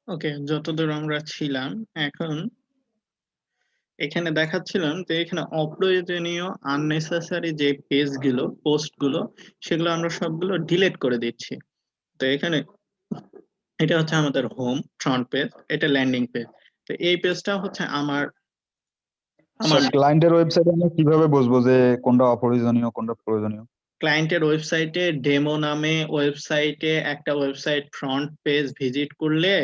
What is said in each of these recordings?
ওকে, যতদূর আমরা ছিলাম, এখন এখানে দেখাচ্ছিলাম যে এখানে অপ্রয়োজনীয় unnecessary যে পেজগুলো, পোস্টগুলো সেগুলো আমরা সবগুলো ডিলিট করে দিচ্ছি। তো এখানে এটা হচ্ছে আমাদের হোম ফ্রন্ট পেজ, এটা ল্যান্ডিং পেজ। তো এই পেজটা হচ্ছে আমার আমার আচ্ছা, ক্লায়েন্টের ওয়েবসাইটে আমরা কিভাবে বুঝবো যে কোনটা অপ্রয়োজনীয় কোনটা প্রয়োজনীয়? ক্লায়েন্টের ওয়েবসাইটে ডেমো নামে ওয়েবসাইটে একটা ওয়েবসাইট ফ্রন্ট পেজ ভিজিট করলে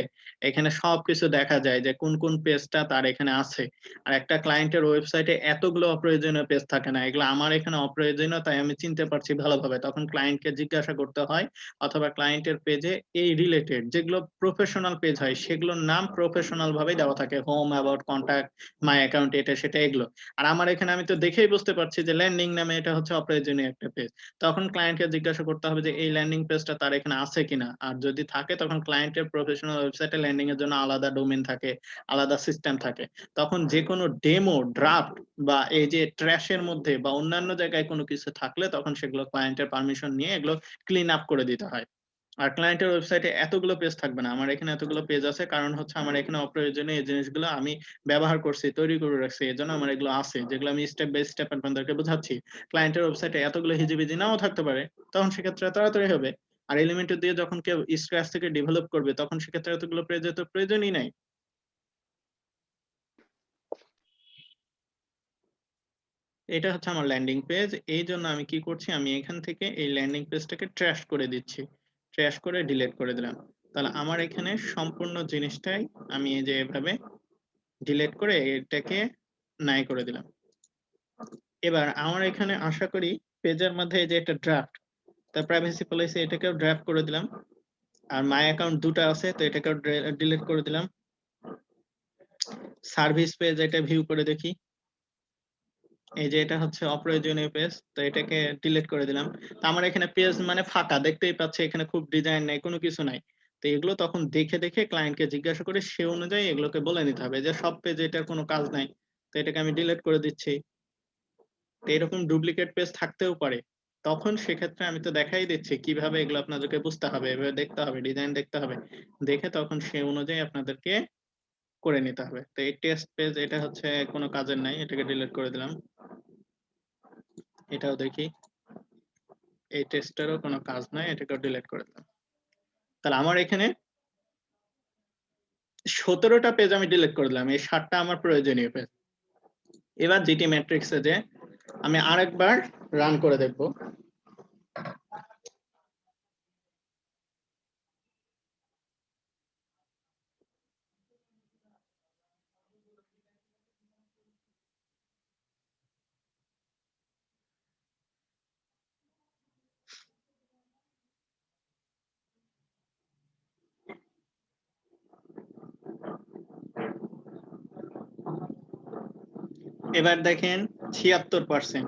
এখানে সবকিছু দেখা যায় যে কোন কোন পেজটা তার এখানে আছে। আর একটা ক্লায়েন্টের ওয়েবসাইটে এতগুলো অপ্রয়োজনীয় পেজ থাকে না, এগুলো আমার এখানে অপ্রয়োজনীয় তাই আমি চিনতে পারছি ভালোভাবে। তখন ক্লায়েন্টকে জিজ্ঞাসা করতে হয়, অথবা ক্লায়েন্টের পেজে এই রিলেটেড যেগুলো প্রফেশনাল পেজ হয় সেগুলোর নাম প্রফেশনাল ভাবেই দেওয়া থাকে, home, about, contact, my account, এটা সেটা এগুলো। আর আমার এখানে আমি তো দেখেই বুঝতে পারছি যে ল্যান্ডিং নামে এটা হচ্ছে অপ্রয়োজনীয় একটা পেজ। তখন ক্লায়েন্টকে জিজ্ঞাসা করতে হবে যে এই ল্যান্ডিং পেজটা তার এখানে আছে কিনা। আর যদি থাকে তখন ক্লায়েন্টের প্রফেশনাল ওয়েবসাইটে ল্যান্ডিং এর জন্য আলাদা ডোমেইন থাকে, আলাদা সিস্টেম থাকে। তখন যেকোনো ডেমো, ড্রাফট বা এই যে ট্র্যাশ এর মধ্যে বা অন্যান্য জায়গায় কোনো কিছু থাকলে তখন সেগুলো ক্লায়েন্টের পারমিশন নিয়ে এগুলো ক্লিন আপ করে দিতে হয়। আর ক্লায়েন্টের ওয়েবসাইটে এতগুলো পেজ থাকবে না। আমার এখানে এতগুলো পেজ আছে কারণ হচ্ছে আমার এখানে অপ্রয়োজনীয় এই জিনিসগুলো আমি ব্যবহার করছি, তৈরি করে রাখছি। এজন্য আমার এগুলো আছে, যেগুলো আমি স্টেপ বাই স্টেপ আপনাদেরকে বোঝাচ্ছি। ক্লায়েন্টের ওয়েবসাইটে এতগুলো হিজিবিজি নাও থাকতে পারে, তখন সেক্ষেত্রে তাড়াতাড়ি হবে। আর এলিমেন্টর দিয়ে যখন কেউ স্ক্র্যাচ থেকে ডেভেলপ করবে তখন সেক্ষেত্রে এতগুলো পেজের তো প্রয়োজনই নাই। এটা হচ্ছে আমার ল্যান্ডিং পেজ। এইজন্য আমি কি করছি, আমি এখান থেকে এই ল্যান্ডিং পেজটাকে ট্র্যাশ করে দিচ্ছি। ট্র্যাশ করে ডিলিট করে দিলাম। তাহলে আমার এখানে সম্পূর্ণ জিনিসটাই আমি এই যে এভাবে ডিলিট করে এটাকে নাই করে দিলাম। এবার আমার এখানে আশা করি পেজের মধ্যে এই যে একটা ড্রাফট, তার প্রাইভেসি পলিসি, এটাকেও ড্রাফট করে দিলাম। আর মাই অ্যাকাউন্ট দুটো আছে তো এটাকেও ডিলিট করে দিলাম। সার্ভিস পেজ, এটা ভিউ করে দেখি। এই যে এটা হচ্ছে অপ্রয়োজনীয় পেজ, তো এটাকে ডিলিট করে দিলাম। তো আমার এখানে পেজ মানে ফাঁকা, দেখতেই পাচ্ছি এখানে খুব ডিজাইন নাই, কোনো কিছু নাই। তো এগুলো তখন দেখে দেখে ক্লায়েন্টকে জিজ্ঞাসা করে সে অনুযায়ী এগুলোকে বলে নিতে হবে যে সব পেজে এটার কোনো কাজ নাই, তো এটাকে আমি ডিলিট করে দিচ্ছি। তো এরকম ডুপ্লিকেট পেজ থাকতেও পারে। তখন সেক্ষেত্রে আমি তো দেখাই দিচ্ছি কিভাবে এগুলো আপনাদেরকে বুঝতে হবে, এভাবে দেখতে হবে, ডিজাইন দেখতে হবে। দেখে তখন সে অনুযায়ী আপনাদেরকে করে নিতে হবে। তো এই টেস্ট পেজ, এটা হচ্ছে কোনো কাজের নাই, এটাকে ডিলিট করে দিলাম। এটাও দেখি, এই টেস্টেরও কোনো কাজ নাই, এটাকেও ডিলিট করে দিলাম। তাহলে আমার এখানে 17টা পেজ আমি ডিলিট করে দিলাম, এই 7টা আমার প্রয়োজনীয় পেজ। এবার জিটি ম্যাট্রিক্সে যে আমি আরেকবার রান করে দেখবো। এবার দেখেন 76%,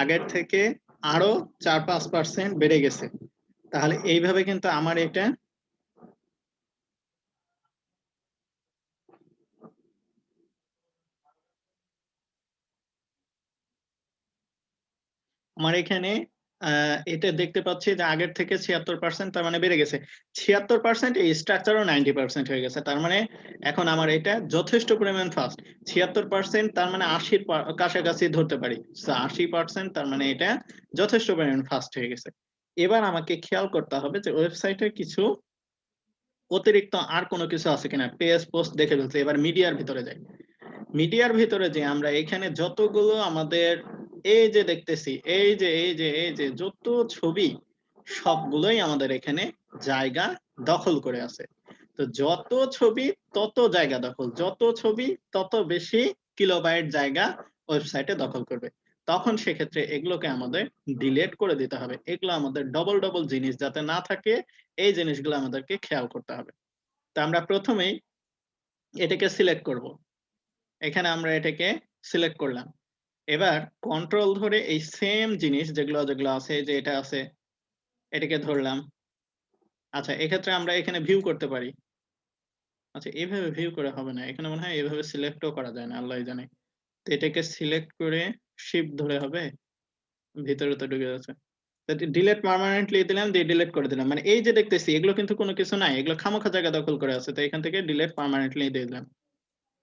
আগের থেকে আরো 4-5% বেড়ে গেছে। তাহলে এইভাবে কিন্তু আমার এটা আমার এখানে এটা দেখতে পাচ্ছি যে আগের থেকে 76%, তার মানে বেড়ে গেছে 76%। এই স্ট্রাকচারও 90% হয়ে গেছে, তার মানে এখন আমার এটা যথেষ্ট পরিমাণ ফাস্ট। 76% তার মানে 80-র কাছাকাছি ধরতে পারি। 80% তার মানে এটা যথেষ্ট পরিমাণ ফাস্ট হয়ে গেছে। এবার আমাকে খেয়াল করতে হবে যে ওয়েবসাইটের কিছু অতিরিক্ত আর কোনো কিছু আছে কিনা। পেজ পোস্ট দেখে ফেলছি, এবার মিডিয়ার ভিতরে যাই। মিডিয়ার ভিতরে যে আমরা এখানে যতগুলো আমাদের এই যে দেখতেছি, এই যে যত ছবি, সবগুলোই আমাদের এখানে জায়গা দখল করে আছে। তো যত ছবি তত জায়গা দখল, যত ছবি তত বেশি কিলোবাইট জায়গা ওয়েবসাইটে দখল করবে। তখন সেক্ষেত্রে এগুলোকে আমাদের ডিলিট করে দিতে হবে। এগুলো আমাদের ডবল ডবল জিনিস যাতে না থাকে, এই জিনিসগুলো আমাদেরকে খেয়াল করতে হবে। তো আমরা প্রথমেই এটাকে সিলেক্ট করব। এখানে আমরা এটাকে সিলেক্ট করলাম। এবার কন্ট্রোল ধরে এই সেম জিনিস যেগুলো যেগুলো আছে, যে এটা আছে, এটাকে ধরলাম। আচ্ছা, এক্ষেত্রে আমরা এখানে ভিউ করতে পারি। আচ্ছা, এভাবে ভিউ করে হবে না, এখানে মনে হয় এভাবে সিলেক্টও করা যায় না, আল্লাহই জানে। তো এটাকে সিলেক্ট করে শিফট ধরে হবে, ভিতরে তো ঢুকে যাচ্ছে। ডিলিট পার্মানেন্টলি দিলাম, দিয়ে ডিলিট করে দিলাম। মানে এই যে দেখতেছি এগুলো কিন্তু কোনো কিছু নাই, এগুলো খামোখা জায়গা দখল করে আছে। তো এখান থেকে ডিলিট পার্মানেন্টলি দিয়ে দিলাম।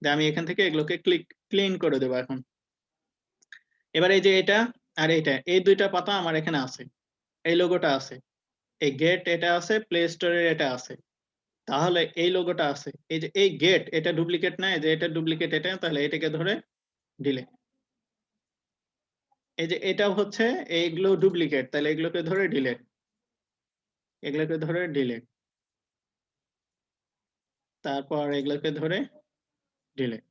আমি এখান থেকে এগুলোকে ক্লিন করে দেবো এখন। এবার এই যে এটা আর এটা, এই দুইটা পাতা আমার এখানে আছে, এই লোগোটা আছে, এই গেট এটা আছে, প্লে স্টোরের এটা আছে, তাহলে এই লোগোটা আছে। এই যে এই গেট এটা ডুপ্লিকেট না, এই যে এটা ডুপ্লিকেট, এটা তাহলে এটাকে ধরে ডিলিট। এই যে এটা হচ্ছে, এইগুলো ডুপ্লিকেট, তাহলে এগুলোকে ধরে ডিলিট, এগুলোকে ধরে ডিলিট, তারপর এগুলোকে ধরে ডিলিট।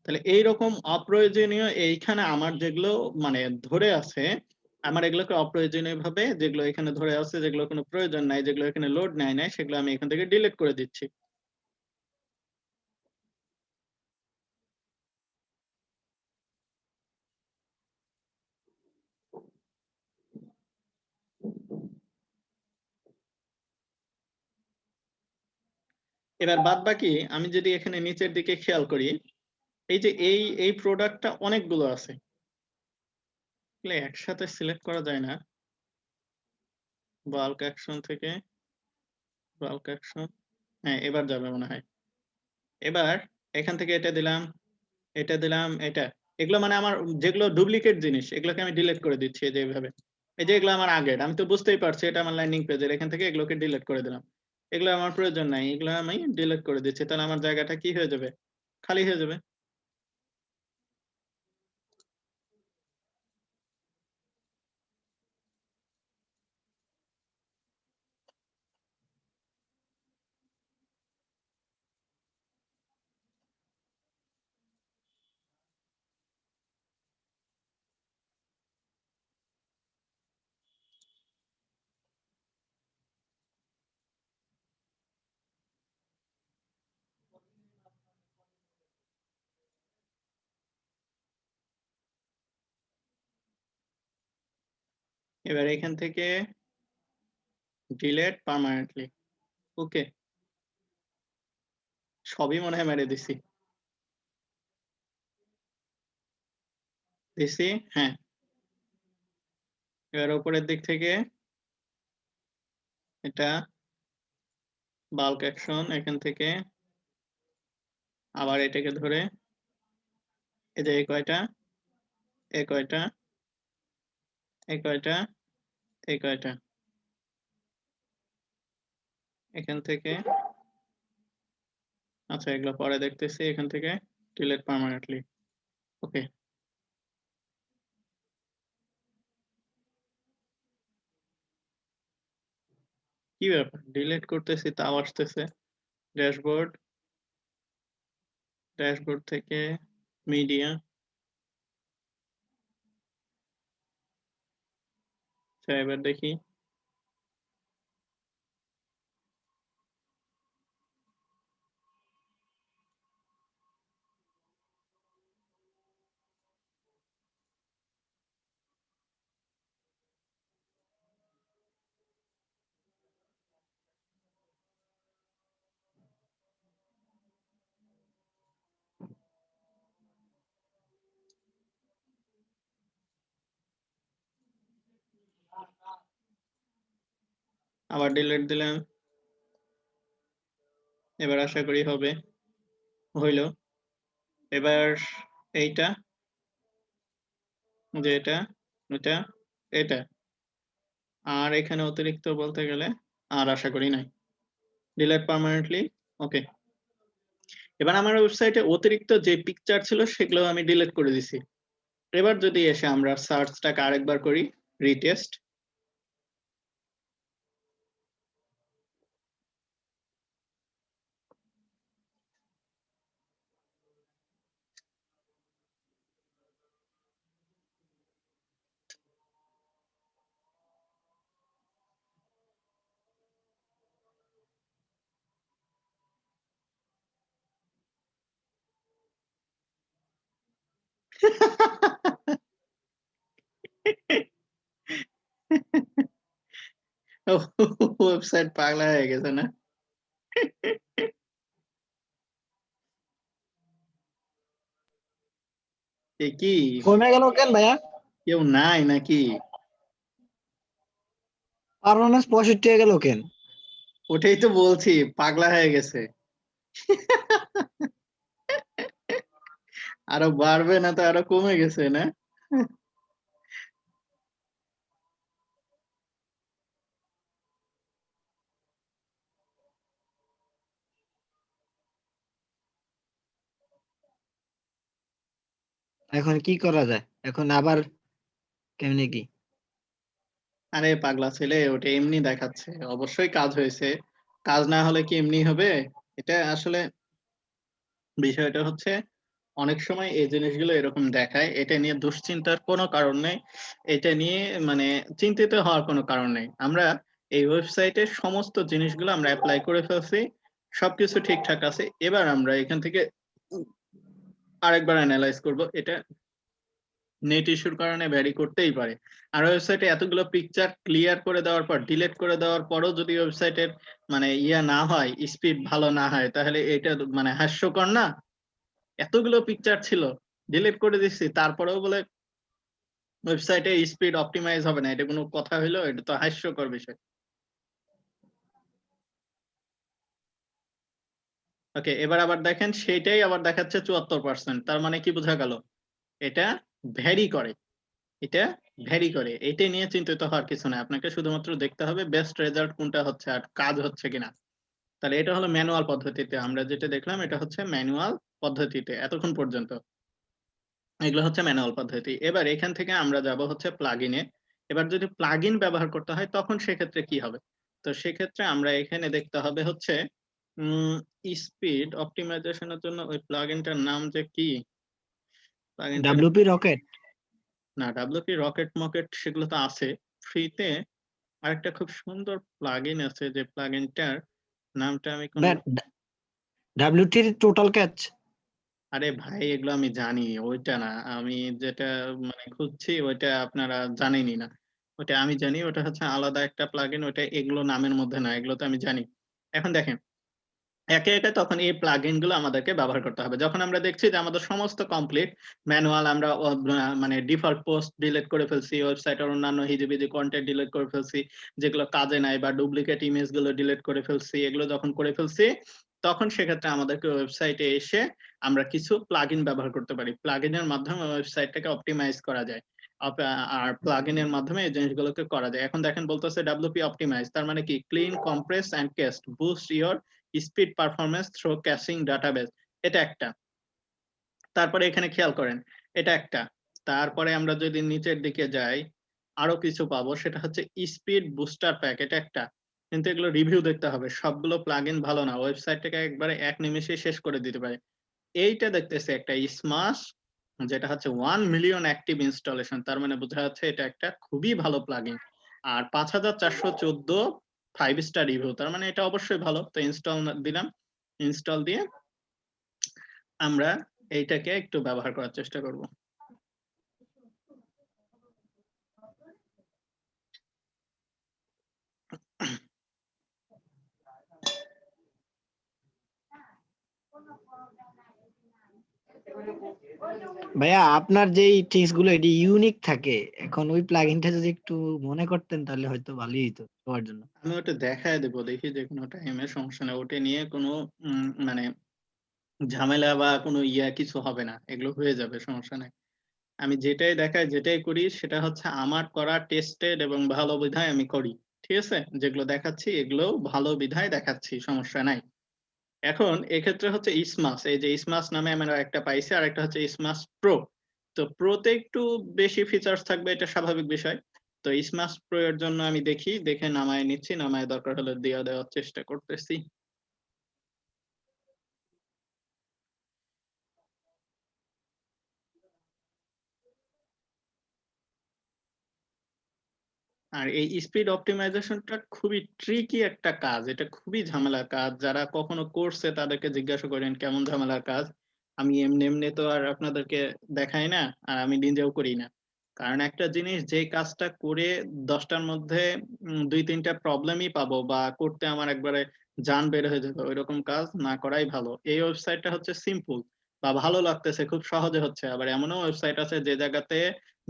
তাহলে এইরকম অপ্রয়োজনীয় এইখানে আমার যেগুলো মানে ধরে আছে, আমার এগুলোকে অপ্রয়োজনীয় ভাবে যেগুলো এখানে ধরে আছে, যেগুলো কোনো প্রয়োজন নাই, যেগুলো এখানে লোড নেয় নাই, সেগুলো আমি এখান থেকে ডিলিট করে দিচ্ছি। এবার বাদ বাকি আমি যদি এখানে নিচের দিকে খেয়াল করি, এই যে এই প্রোডাক্টটা অনেকগুলো আছে, একসাথে সিলেক্ট করা যায় না। বাল্ক অ্যাকশন থেকে বাল্ক অ্যাকশন, হ্যাঁ এবার যাবে মনে হয়। এবার এখান থেকে এটা দিলাম, এটা দিলাম, এটা, এগুলো মানে আমার যেগুলো ডুপ্লিকেট জিনিস এগুলোকে আমি ডিলিট করে দিচ্ছি। এই যে এইভাবে, এই যে এগুলো আমার আগের, আমি তো বুঝতেই পারছি এটা আমার ল্যান্ডিং পেজের, এখান থেকে এগুলোকে ডিলিট করে দিলাম। এগুলো আমার প্রয়োজন নাই, এগুলো আমি ডিলিট করে দিচ্ছি। তাহলে আমার জায়গাটা কি হয়ে যাবে? খালি হয়ে যাবে। এবার এখান থেকে ডিলিট পার্মানেন্টলি, ওকে, সবই মনে হয় মেরে দিছি। দিছি, হ্যাঁ। এবার উপরের দিক থেকে এটা বাল্ক অ্যাকশন, এখান থেকে আবার এটাকে ধরে এই যে এই কয়টা, এই কয়টা, এই কয়টা, এই কয়টা, এখান থেকে, আচ্ছা এগুলো পরে দেখতেছি, এখান থেকে ডিলিট পার্মানেন্টলি, ওকে। কি ব্যাপার, ডিলিট করতেছি তাও আসতেছে। ড্যাশবোর্ড, ড্যাশবোর্ড থেকে মিডিয়া, এবার দেখি। আবার ডিলিট দিলাম, এবার আশা করি হবে, হইল। এবার এইটা, যে এটা, এটা, এটা, আর এখানে অতিরিক্ত বলতে গেলে আর আশা করি নাই। ডিলিট পার্মানেন্টলি, ওকে। এবার আমার ওয়েবসাইটে অতিরিক্ত যে পিকচার ছিল সেগুলো আমি ডিলিট করে দিছি। এবার যদি এসে আমরা সার্চটাকে আরেকবার করি, রিটেস্ট, ওয়েবসাইট পাগলা হয়ে গেছে না? এ কি, কমে গেল কেন ভাইয়া? কেউ নাই নাকি? পারফরমেন্স 65 হয়ে গেল কেন? ওটাই তো বলছি, পাগলা হয়ে গেছে। আরো বাড়বে না তো আরো কমে গেছে না? এখন কি করা যায়? এখন আবার কেমনে কি? আরে পাগলা ছেলে, ওটা এমনি দেখাচ্ছে, অবশ্যই কাজ হয়েছে। কাজ না হলে কি এমনি হবে? এটা আসলে বিষয়টা হচ্ছে, অনেক সময় এই জিনিসগুলো এরকম দেখায়, এটা নিয়ে দুশ্চিন্তার কোনো কারণ নেই। এটা নিয়ে মানে চিন্তিত হওয়ার কোনো কারণ নেই। আমরা এই ওয়েবসাইটে সমস্ত জিনিসগুলো আমরা এপ্লাই করে ফেলছি, সবকিছু ঠিকঠাক আছে। এবার আমরা এখান থেকে আরেকবার অ্যানালাইজ করব। এটা নেট ইস্যুর কারণে ভ্যারি করতেই পারে। আর ওয়েবসাইটে এতগুলো পিকচার ক্লিয়ার করে দেওয়ার পর, ডিলিট করে দেওয়ার পরও যদি ওয়েবসাইটের মানে না হয়, স্পিড ভালো না হয়, তাহলে এটা মানে হাস্যকর না? এতগুলো পিকচার ছিল, ডিলিট করে দিচ্ছি, তারপরেও বলে ওয়েবসাইটে স্পিড অপটিমাইজ হবে না। এটা কোনো কথা হইলো? এটা তো হাস্যকর বিষয়। ওকে, এবার আবার দেখেন, সেটাই আবার দেখাচ্ছে 74%। তার মানে কি বোঝা গেল? এটা ভ্যারি করে। এটা ভ্যারি করে। এটা নিয়ে চিন্তিত হওয়ার কিছু নাই। আপনাকে শুধুমাত্র দেখতে হবে বেস্ট রেজাল্ট কোনটা হচ্ছে আর কাজ হচ্ছে কিনা। তাহলে এটা হলো ম্যানুয়াল পদ্ধতিতে। আমরা যেটা দেখলাম এটা হচ্ছে ম্যানুয়াল পদ্ধতিতে এতক্ষণ পর্যন্ত। এগুলো হচ্ছে ম্যানুয়াল পদ্ধতি। এবার এখান থেকে আমরা যাব হচ্ছে প্লাগইনে। এবার যদি প্লাগইন ব্যবহার করতে হয় তখন সেক্ষেত্রে কি হবে? তো সেক্ষেত্রে আমরা এখানে দেখতে হবে হচ্ছে উম স্পিড অপটিমাইজেশন এর জন্য ওই প্লাগইনটার নাম যে কি? প্লাগইনটার ডাব্লিউপি রকেট? না, WP রকেট মকেট সেগুলো তো আছে ফ্রিতে। আরেকটা খুব সুন্দর প্লাগইন আছে, যে প্লাগইনটার নামটা আমি কোন, ডাব্লিউটি টোটাল ক্যাচ? আরে ভাই এগুলো আমি জানি, ওইটা না। আমি যেটা মানে খুঁজছি ওইটা আপনারা জানেনই না। ওটা আমি জানি, ওটা হচ্ছে আলাদা একটা প্লাগইন, ওটা এগুলো নামের মধ্যে না, এগুলো তো আমি জানি। এখন দেখেন, একে একে তখন এই প্লাগইন গুলো আমাদেরকে ব্যবহার করতে হবে। যখন আমরা দেখছি যে আমাদের সমস্ত কমপ্লিট ম্যানুয়াল, আমরা মানে ডিফল্ট পোস্ট ডিলিট করে ফেলছি, ওয়েবসাইটের অন্যান্য হিজিবিজি কন্টেন্ট ডিলিট করে ফেলছি, যেগুলো কাজে নাই, বা ডুপ্লিকেট ইমেজ গুলো ডিলিট করে ফেলছি, এগুলো যখন করে ফেলছি, তখন সেক্ষেত্রে আমাদেরকে ওয়েবসাইটে এসে আমরা কিছু প্লাগইন ব্যবহার করতে পারি। প্লাগইনের মাধ্যমে ওয়েবসাইটটাকে অপটিমাইজ করা যায়। আর প্লাগইনের মাধ্যমে এই জিনিসগুলোকে করা যায়। এখন দেখেন বলতেছে WP অপটিমাইজ, তার মানে কি? Clean, compress and cache, boost your speed performance through caching database. এটা একটা। তারপরে এখানে খেয়াল করেন, এটা একটা। তারপরে আমরা যদি নিচের দিকে যাই, আরো কিছু পাবো, সেটা হচ্ছে স্পিড বুস্টার প্যাক। এটা একটা। কিন্তু এগুলো রিভিউ দেখতে হবে, সবগুলো প্লাগইন ভালো না, ওয়েবসাইটটাকে একবারে এক নিমেষে শেষ করে দিতে পারে। এইটা দেখতেছি একটা স্মাশ, যেটা হচ্ছে 1 মিলিয়ন অ্যাক্টিভ ইনস্টলেশন। তার মানে বোঝা যাচ্ছে এটা একটা খুবই ভালো প্লাগইন। আর 5414 5 স্টার রিভিউ, তার মানে এটা অবশ্যই ভালো। তো ইনস্টল দিলাম। ইনস্টল দিয়ে আমরা এইটাকে একটু ব্যবহার করার চেষ্টা করব। ভাইয়া আপনার যে ট্রিক্স গুলো এটি ইউনিক থাকে, এখন ওই প্লাগইনটা যদি একটু মনে করতেন তাহলে হয়তো ভালোই হতো সবার জন্য। আমি ওটা দেখায় দেবো, দেখি যে কোনো টাইমে, সমস্যা নেই। ওটা নিয়ে কোনো মানে ঝামেলা বা কোনো কিছু হবে না, এগুলো হয়ে যাবে, সমস্যা নাই। আমি যেটাই দেখাই, যেটাই করি, সেটা হচ্ছে আমার করা টেস্টেড এবং ভালো বিধায় আমি করি। ঠিক আছে? যেগুলো দেখাচ্ছি এগুলো ভালো বিধায় দেখাচ্ছি, সমস্যা নাই। এখন এক্ষেত্রে হচ্ছে ইসমাস, এই যে ইসমাস নামে আমরা একটা পাইছি, আর একটা হচ্ছে ইসমাস প্রো। তো প্রোতে একটু বেশি ফিচার্স থাকবে, এটা স্বাভাবিক বিষয়। তো ইসমাস প্রো এর জন্য আমি দেখে নামায় নিচ্ছি, নামায় দরকার হলে দিয়ে দেওয়ার চেষ্টা করতেছি। আর এই স্পিড অপটিমাইজেশনটা খুবই ট্রিকি একটা কাজ, এটা খুবই ঝামেলার কাজ। যারা কখনো করছে তাদেরকে জিজ্ঞাসা করেন কেমন ঝামেলার কাজ। আমি এমনি এমনি তো আর আপনাদেরকে দেখাই না, আর আমি নিজেও করি না। কারণ একটা জিনিস, যে কাজটা করে 10টার মধ্যে 2-3টা প্রবলেমই পাবো, বা করতে আমার একবারে জান বের হয়ে যাবে, ওইরকম কাজ না করাই ভালো। এই ওয়েবসাইটটা হচ্ছে সিম্পল, বা ভালো লাগতেছে, খুব সহজে হচ্ছে। আবার এমনও ওয়েবসাইট আছে যে জায়গাতে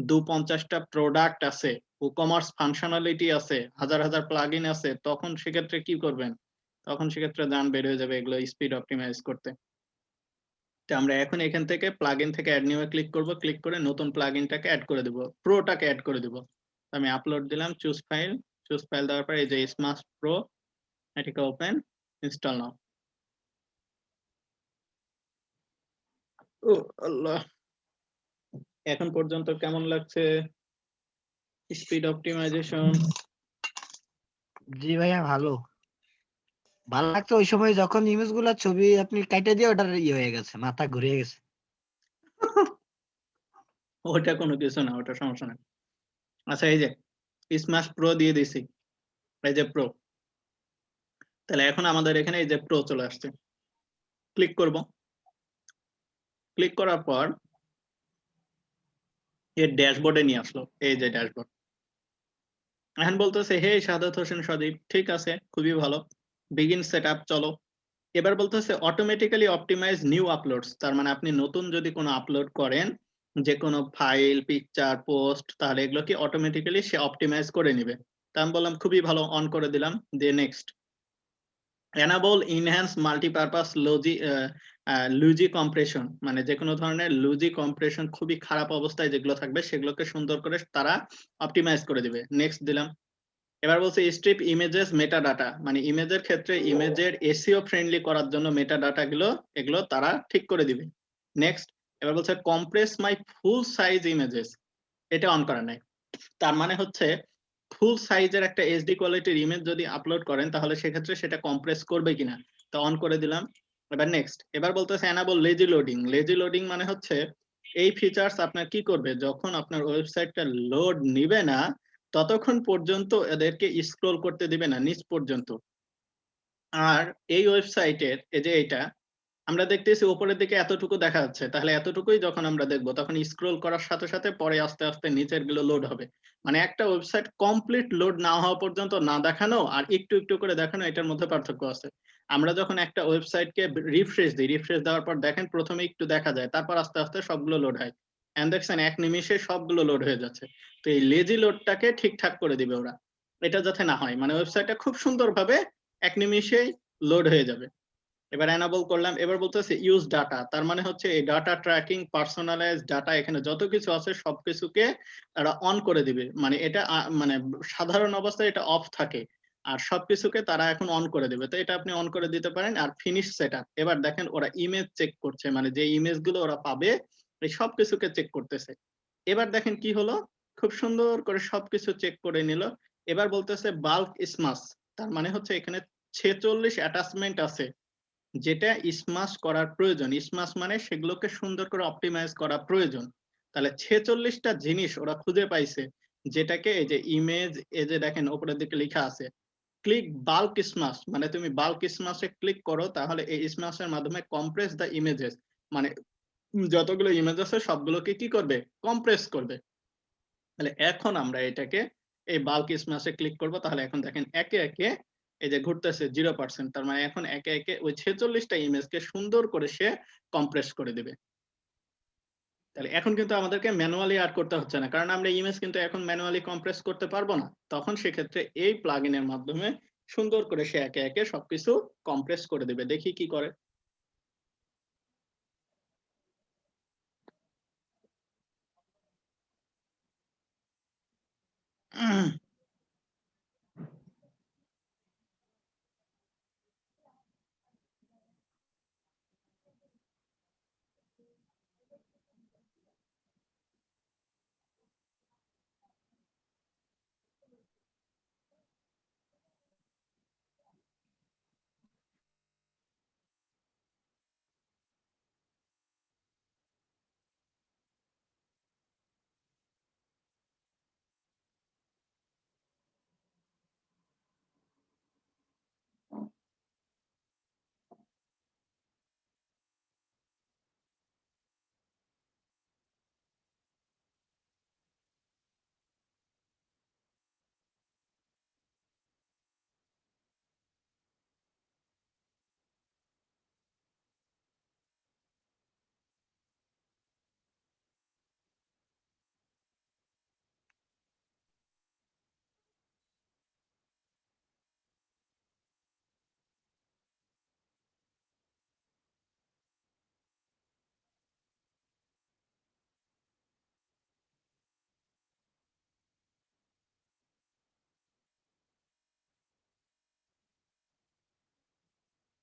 ২-৫০ টা প্রোডাক্ট আছে, WooCommerce ফাংশনালিটি আছে, হাজার, হাজার প্লাগইন আছে, তখন সেক্ষেত্রে কি করবেন? তখন সেক্ষেত্রে জান বের হয়ে যাবে এগুলো স্পিড অপটিমাইজ করতে। তো আমরা এখন এখান থেকে প্লাগইন থেকে এড নিউ এ ক্লিক করব। ক্লিক করে নতুন প্লাগইনটাকে এড করে দিব। প্রোটাকে এড করে দিব। আমি আপলোড দিলাম, চুজ ফাইল। চুজ ফাইল দেওয়ার পরে এই যে স্মার্ট প্রো, এটাকে ওপেন, ইনস্টল নাও। ও আল্লাহ! এখন পর্যন্ত কেমন লাগছে স্পিড অপটিমাইজেশন? জি ভাইয়া ভালো। ভালো লাগতো ওই সময় যখন ইমেজ গুলা ছবি আপনি কাইটা দিয়ে ওটার হয়ে গেছে, মাথা ঘুরিয়ে গেছে। ওটা কোনো কিছু না, ওটা সমস্যা না। আচ্ছা এই যে স্মাশ প্রো দিয়ে দিছি। এই যে প্রো। তাহলে এখন আমাদের এখানে এই যে প্রো চলে আসছে। ক্লিক করব। ক্লিক করার পর এর ড্যাশবোর্ডে নিয়ে আসলো। এই যে ড্যাশবোর্ড। এখন বলতেছে হে সাদাত হোসেন সজীব, ঠিক আছে, খুবই ভালো। বিগিন সেটআপ, চলো। এবার বলতেছে অটোমেটিক্যালি অপটিমাইজ নিউ আপলোডস। তার মানে আপনি নতুন যদি কোনো আপলোড করেন, যে কোনো ফাইল, পিকচার, পোস্ট, তাহলে এগুলো কি অটোমেটিক্যালি সে অপটিমাইজ করে নিবে। তা আমি বললাম খুবই ভালো, অন করে দিলাম। দিয়ে next. Enable enhance multipurpose lossy compression, মানে যে কোনো ধরনের লুজি কম্প্রেশন খুবই খারাপ অবস্থায় যেগুলো থাকবে সেগুলোকে সুন্দর করে তারা অপটিমাইজ করে দিবে। নেক্সট দিলাম। এবার বলছে স্ট্রিপ ইমেজেস মেটা ডাটা, মানে ইমেজের ক্ষেত্রে ইমেজের এসইও ফ্রেন্ডলি করার জন্য মেটা ডাটা গুলো এগুলো তারা ঠিক করে দিবে। নেক্সট। এবার বলছে কম্প্রেস মাই ফুল সাইজ ইমেজেস, এটা অন করা নাই। তার মানে হচ্ছে ফুল সাইজের একটা এইচডি কোয়ালিটির ইমেজ যদি আপলোড করেন তাহলে সেক্ষেত্রে সেটা কম্প্রেস করবে কিনা, তো অন করে দিলাম। এবার নেক্সট। এবার বলতেছে enable lazy loading. Lazy loading মানে হচ্ছে এই ফিচার্স আপনার কি করবে, যখন আপনার ওয়েবসাইটটা লোড নিবে না ততক্ষণ পর্যন্ত এদেরকে স্ক্রল করতে দিবে না নিচ পর্যন্ত। আর এই ওয়েবসাইটের এই যে এটা আমরা দেখতেছি উপরের দিকে এতটুকু দেখা যাচ্ছে, তাহলে এতটুকুই যখন আমরা দেখবো তখন স্ক্রল করার সাথে সাথে পরে আস্তে আস্তে নিচের গুলো লোড হবে। মানে একটা ওয়েবসাইট কমপ্লিট লোড না হওয়া পর্যন্ত না দেখানো আর একটু একটু করে দেখানো, এটার মধ্যে পার্থক্য আছে। আমরা যখন একটা ওয়েবসাইটকে রিফ্রেশ দিই, রিফ্রেশ দেওয়ার পর দেখেন প্রথমে একটু দেখা যায়, তারপর আস্তে আস্তে সবগুলো লোড হয়। এন্ড দেখছেন এক নিমিষে সবগুলো লোড হয়ে যাচ্ছে। তো এই লেজি লোডটাকে ঠিকঠাক করে দিবে ওরা, এটা যাতে না হয়, মানে ওয়েবসাইটটা খুব সুন্দরভাবে এক নিমিষেই লোড হয়ে যাবে। এবার এনাবল করলাম। এবার বলতেছে ইউজ ডাটা, তার মানে হচ্ছে এই ডাটা ট্র্যাকিং, পার্সোনালাইজ ডাটা, এখানে যত কিছু আছে সবকিছুকে তারা অন করে দিবে। মানে এটা মানে সাধারণ অবস্থায় এটা অফ থাকে, আর সবকিছুকে তারা এখন অন করে দিবে। তো এটা আপনি অন করে দিতে পারেন। আর ফিনিশ সেটআপ, এবার দেখেন ওরা ইমেজ চেক করছে, মানে যে ইমেজ গুলো ওরা পাবে এই সবকিছুকে চেক করতেছে। এবার দেখেন কি হলো, খুব সুন্দর করে সবকিছু চেক করে নিল। এবার বলতেছে বাল্ক স্মাশ, তার মানে হচ্ছে এখানে 46 অ্যাটাচমেন্ট আছে যেটা স্মাশ করার প্রয়োজন। স্মাশ মানে সেগুলোকে সুন্দর করে অপটিমাইজ করা প্রয়োজন। তাহলে 46টা জিনিস ওরা খুঁজে পাইছে, যেটাকে এই যে ইমেজ, এই যে দেখেন উপরের দিকে লেখা আছে ক্লিক বাল্ক স্মাশ, মানে তুমি বাল্ক স্মাশে ক্লিক করো তাহলে এই স্মাশের মাধ্যমে কম্প্রেস দ্য ইমেজেস, মানে যতগুলো ইমেজ আছে সবগুলোকে কি করবে, কম্প্রেস করবে। তাহলে এখন আমরা এটাকে এই বাল্ক স্ম্যাশে ক্লিক করব। তাহলে এখন দেখেন একে একে এই যে ঘুরতেছে 0%, তার মানে এখন একে একে ওই 46টা ইমেজকে সুন্দর করে সে কম্প্রেস করে দিবে। তাহলে এখন কিন্তু আমাদেরকে ম্যানুয়ালি আর করতে হচ্ছে না, কারণ আমরা ইমেজ কিন্তু এখন ম্যানুয়ালি কম্প্রেস করতে পারবো না। তখন সেক্ষেত্রে এই প্লাগইনের মাধ্যমে সুন্দর করে সে একে একে সবকিছু কম্প্রেস করে দিবে। দেখি কি করে।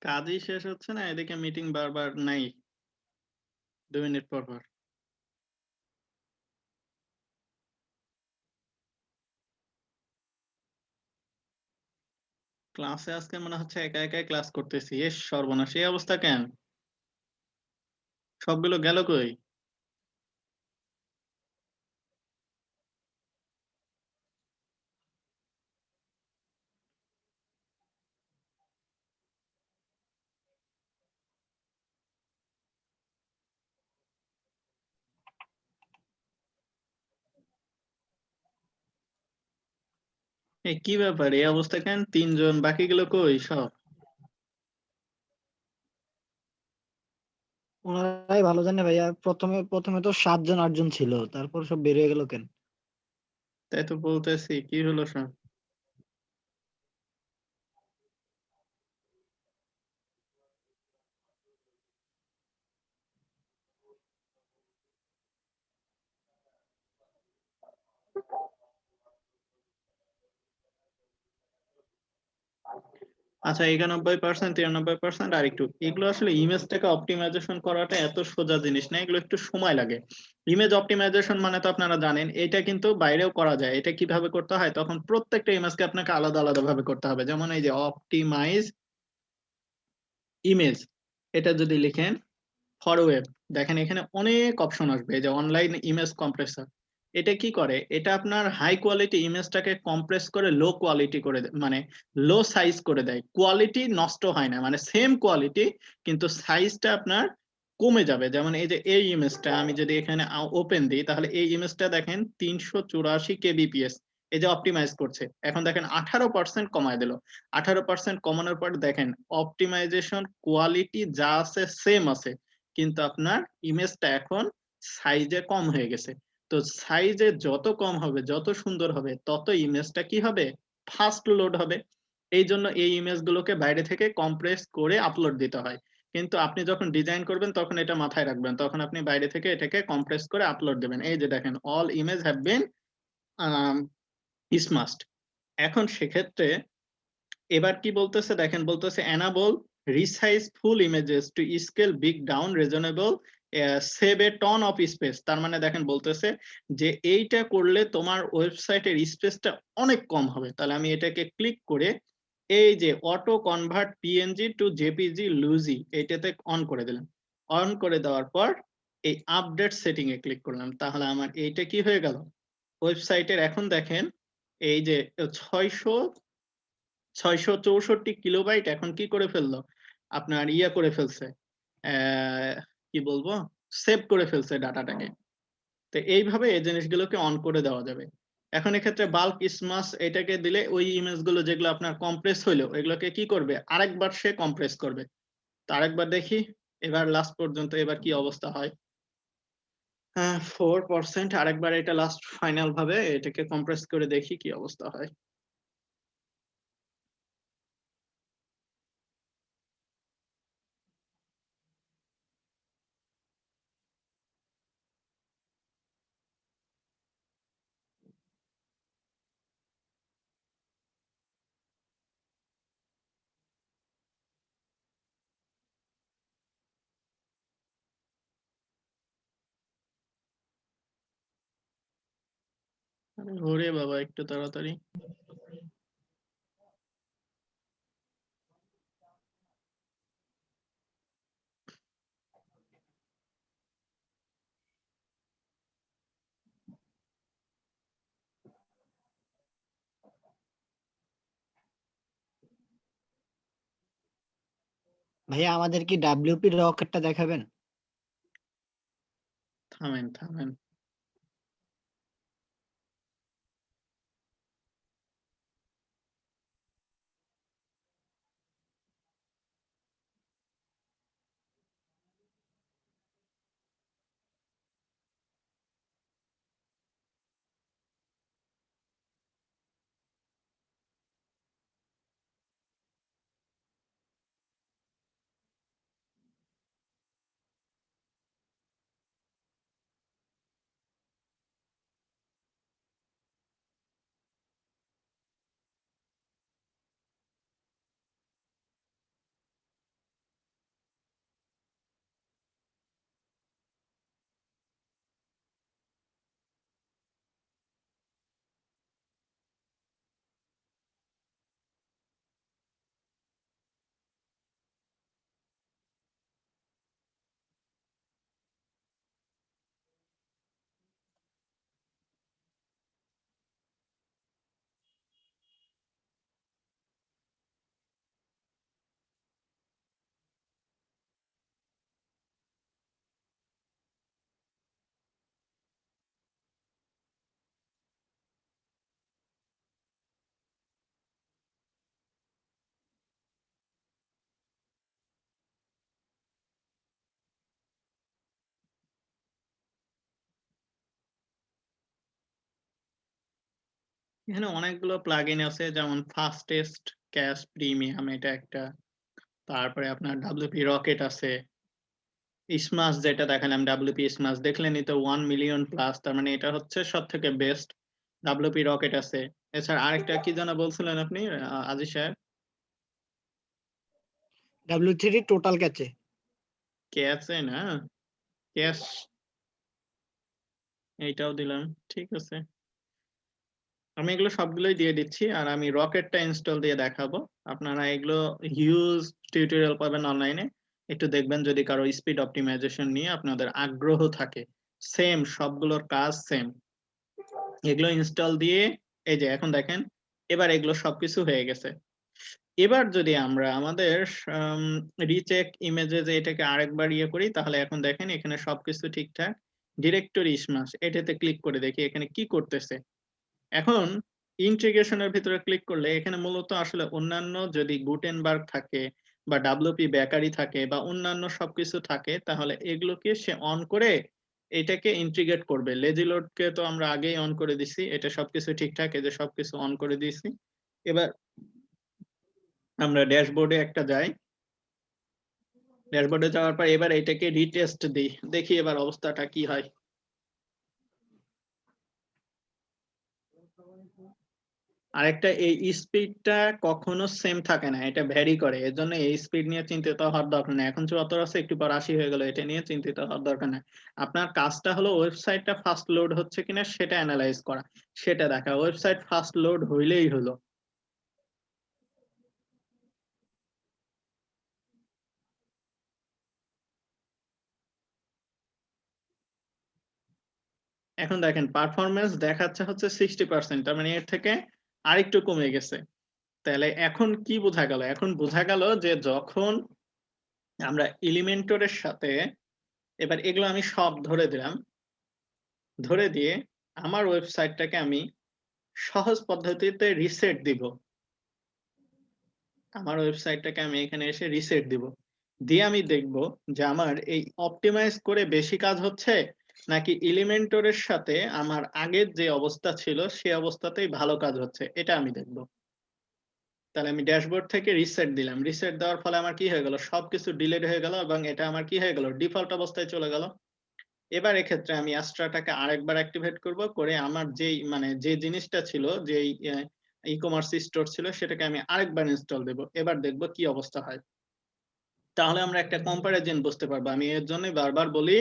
কাজই শেষ হচ্ছে না, এদিকে মিটিং বারবার নাই, 2 মিনিট পর পর। ক্লাসে আজকে মনে হচ্ছে একা একাই ক্লাস করতেছি, এস সর্বনাশ, এই অবস্থা কেন? সবগুলো গেল কই? এই কি ব্যাপার, এই অবস্থা কেন? 3 জন, বাকিগুলো কই সব? ওনারাই ভালো জানে ভাইয়া, প্রথমে প্রথমে তো 7 জন 8 জন ছিল, তারপর সব বের হয়ে গেল কেন? তাই তো বলতেছি, কি হলো সব? আচ্ছা, 91%, 93% আর একটু, এগুলো আসলে ইমেজটাকে অপটিমাইজেশন করাটা এত সোজা জিনিস না, এগুলো একটু সময় লাগে। ইমেজ অপটিমাইজেশন মানে তো আপনারা জানেন, এটা কিন্তু বাইরেও করা যায়। এটা কিভাবে করতে হয়? তখন প্রত্যেকটা ইমেজকে আপনাকে আলাদা আলাদা ভাবে করতে হবে। যেমন এই যে অপটিমাইজ ইমেজ, এটা যদি লিখেন ফর ওয়েব, দেখেন এখানে অনেক অপশন আসবে। এই যে অনলাইন ইমেজ কম্প্রেসর, এটা কি করে? এটা আপনার হাই কোয়ালিটি ইমেজটাকে কম্প্রেস করে লো কোয়ালিটি করে মানে লো সাইজ করে দেয়। কোয়ালিটি নষ্ট হয় না, মানে সেম কোয়ালিটি, কিন্তু সাইজটা আপনার কমে যাবে। যেমন এই যে এই ইমেজটা আমি যদি এখানে ওপেন দিই, তাহলে এই ইমেজটা দেখেন 384 kbps, এই যে অপটিমাইজ করছে, এখন দেখেন 18% কমায় দিল। 18% কমানোর পর দেখেন অপটিমাইজেশন কোয়ালিটি যা আছে সেম আছে, কিন্তু আপনার ইমেজটা এখন সাইজে কম হয়ে গেছে। তো সাইজে যত কম হবে, যত সুন্দর হবে, তত ইমেজটা কি হবে? ফাস্ট লোড হবে। এই জন্য এই ইমেজগুলোকে বাইরে থেকে কম্প্রেস করে আপলোড দিতে হয়। কিন্তু আপনি যখন ডিজাইন করবেন তখন এটা মাথায় রাখবেন, তখন আপনি বাইরে থেকে এটাকে কম্প্রেস করে আপলোড দেবেন। এই যে দেখেন all image have been smushed. এখন সেক্ষেত্রে এবার কি বলতেছে দেখেন, বলতেছে enable resize full images to scale big down reasonable, save a ton of space. তার মানে দেখেন বলতেছে যে এইটা করলে তোমার ওয়েবসাইটের স্পেসটা অনেক কম হবে। তাহলে আমি এটাকে ক্লিক করে এই যে auto convert PNG to JPG lossy, এইটাতে অন করে দিলাম। অন করে দেওয়ার পর এই আপডেট সেটিং এ ক্লিক করলাম, তাহলে আমার এইটা কি হয়ে গেল? ওয়েবসাইটের এখন দেখেন এই যে 664 কিলোবাইট এখন কি করে ফেললো? আপনার ইয়া করে ফেলছে, কি বলবো, সেভ করে ফেলছে ডাটাটাকে। তো এইভাবে এই জিনিসগুলোকে অন করে দেওয়া যাবে। এখন এক্ষেত্রে বাল্ক স্মাশ এটাকে দিলে ওই ইমেজ গুলো যেগুলো আপনার কম্প্রেস হইলো, এগুলোকে কি করবে? আরেকবার সে কম্প্রেস করবে। তো আরেকবার দেখি এবার লাস্ট পর্যন্ত এবার কি অবস্থা হয়। 4%, আরেকবার এটা লাস্ট ফাইনাল ভাবে এটাকে কম্প্রেস করে দেখি কি অবস্থা হয়। আরে ওরে বাবা, একটু তাড়াতাড়ি। ভাইয়া আমাদের কি ডাব্লিউপি রকেটটা দেখাবেন? থামেন থামেন। এখানে অনেকগুলো প্লাগইন আছে, যেমন ফাস্টেস্ট ক্যাশ প্রিমিয়াম এটা একটা, তারপরে আপনার WP রকেট আছে, স্মাশ যেটা দেখালাম WP স্মাশ দেখলেনই তো 1 মিলিয়ন প্লাস, তার মানে এটা হচ্ছে সবথেকে বেস্ট। WP রকেট আছে। এছাড়া আরেকটা কি যেন বলছিলেন আপনি আজিজ সাহেব? W3 টোটাল ক্যাচে। ক্যাচে না? ক্যাশ এইটাও দিলাম। ঠিক আছে। আমি এগুলো সবগুলোই দিয়ে দিচ্ছি, আর আমি রকেটটা ইনস্টল দিয়ে দেখাবো। আপনারা এগুলো হিউজ টিউটোরিয়াল পাবেন অনলাইনে, একটু দেখবেন যদি কারো স্পিড অপটিমাইজেশন নিয়ে আপনাদের আগ্রহ থাকে। সেম সবগুলোর কাজ সেম। এগুলো ইনস্টল দিয়ে এই যে এখন দেখেন, এবার এগুলো সবকিছু হয়ে গেছে। এবার যদি আমরা আমাদের রিচেক ইমেজে যে এটাকে আরেকবার ইয়ে করি, তাহলে এখন দেখেন এখানে সবকিছু ঠিকঠাক। ডিরেক্টরি স্মাশ এটাতে ক্লিক করে দেখি এখানে কি করতেছে। এখন ইন্টিগ্রেশনের ভিতরে ক্লিক করলে এখানে মূলত আসলে অন্যান্য যদি গুটেনবার্গ থাকে বা WP বেকারি থাকে বা অন্যান্য সবকিছু থাকে, তাহলে এগুলোকে সে অন করে এটাকে ইন্টিগ্রেট করবে। লেজি লোডকে তো আমরা আগেই অন করে দিছি, এটা সবকিছু ঠিকঠাক, এই যে সবকিছু অন করে দিয়েছি। এবার আমরা ড্যাশবোর্ডে একটা যাই, ড্যাশবোর্ডে যাওয়ার পর এবার এটাকে রিটেস্ট দিই, দেখি এবার অবস্থাটা কি হয়। আরেকটা, এই স্পিডটা কখনো সেম থাকে না, এটা ভ্যারি করে, এর জন্য এই স্পিড নিয়ে চিন্তিত হওয়ার দরকার নেই। এখন 74 আছে, একটু পর 80 হয়ে গেল, এটা নিয়ে চিন্তিত হওয়ার দরকার নেই। আপনার কাজটা হলো ওয়েবসাইটটা ফাস্ট লোড হচ্ছে কিনা সেটা অ্যানালাইজ করা, সেটা দেখা। ওয়েবসাইট ফাস্ট লোড হইলেই হলো। এখন দেখেন পারফরমেন্স দেখাচ্ছে হচ্ছে 60%, তার মানে এর থেকে আরেকটু কমে গেছে। তাহলে এখন কি বোঝা গেল? এখন বোঝা গেল যে যখন আমরা এলিমেন্টরের সাথে, এবার এগুলো আমি সব ধরে দিলাম, ধরে দিয়ে আমার ওয়েবসাইটটাকে আমি সহজ পদ্ধতিতে রিসেট দিব। আমার ওয়েবসাইটটাকে আমি এখানে এসে রিসেট দিব, দিয়ে আমি দেখব যে আমার এই অপটিমাইজ করে বেশি কাজ হচ্ছে নাকি এলিমেন্টরের সাথে আমার আগের যে অবস্থা ছিল সে অবস্থাতেই ভালো কাজ হচ্ছে, এটা আমি দেখব। তাহলে আমি ড্যাশবোর্ড থেকে রিসেট দিলাম, রিসেট দেওয়ার ফলে আমার কি হয়ে গেল, সবকিছু ডিলিট হয়ে গেল এবং এটা আমার কি হয়ে গেল, ডিফল্ট অবস্থায় চলে গেল। এবার এক্ষেত্রে আমি অ্যাস্ট্রাটাকে আরেকবার অ্যাক্টিভেট করব, করে আমার যেই মানে যে জিনিসটা ছিল, যেই ই-কমার্স স্টোর ছিল, সেটাকে আমি আরেকবার ইনস্টল দেব। এবার দেখব কি অবস্থা হয়। তাহলে আমরা একটা কম্পারিজন বুঝতে পারবো। আমি এর জন্যই বারবার বলি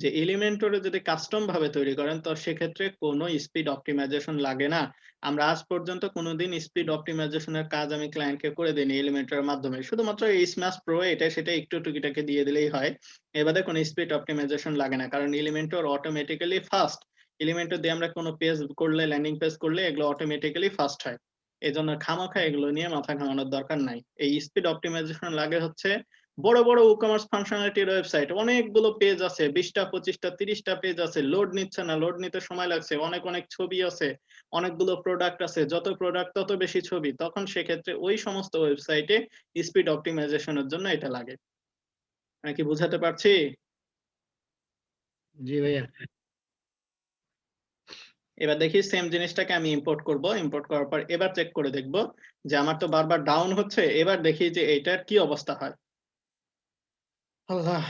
যে এলিমেন্টরে যদি কাস্টম ভাবে তৈরি করেন তো সেক্ষেত্রে কোনো স্পিড অপটিমাইজেশন লাগে না। আমরা আজ পর্যন্ত কোনোদিন স্পিড অপটিমাইজেশনের কাজ আমি ক্লায়েন্টকে করে দিইনি এলিমেন্টরের মাধ্যমে। শুধুমাত্র এই স্ম্যাশ প্রো এটা সেটা একটু টুকিটাকি দিয়ে দিলেই হয়। এবারে কোনো স্পিড অপটিমাইজেশন লাগে না, কারণ এলিমেন্টর অটোমেটিক্যালি ফাস্ট। এলিমেন্টর দিয়ে আমরা কোনো পেজ করলে, ল্যান্ডিং পেজ করলে এগুলো অটোমেটিক্যালি ফাস্ট হয়। এজন্য খামাখা এগুলো নিয়ে মাথা ঘামানোর দরকার নাই। এই স্পিড অপটিমাইজেশন লাগে হচ্ছে বড় বড় ই-কমার্স ফাংশনালিটির ওয়েবসাইট, অনেকগুলো পেজ আছে, 20টা 25টা 30টা পেজ আছে, লোড নিচ্ছে না, লোড নিতে সময় লাগছে, অনেক অনেক ছবি আছে, অনেকগুলো প্রোডাক্ট আছে, যত প্রোডাক্ট তত বেশি ছবি, তখন সেক্ষেত্রে ওই সমস্ত ওয়েবসাইটে স্পিড অপটিমাইজেশনের জন্য এটা লাগে। আমি কি বুঝাতে পারছি? জি ভাইয়া। এবার দেখি সেম জিনিসটাকে আমি ইম্পোর্ট করব, ইম্পোর্ট করার পর এবার চেক করে দেখব যে আমার তো বারবার ডাউন হচ্ছে, এবার দেখি যে এইটার কি অবস্থা হয়। আল্লাহ,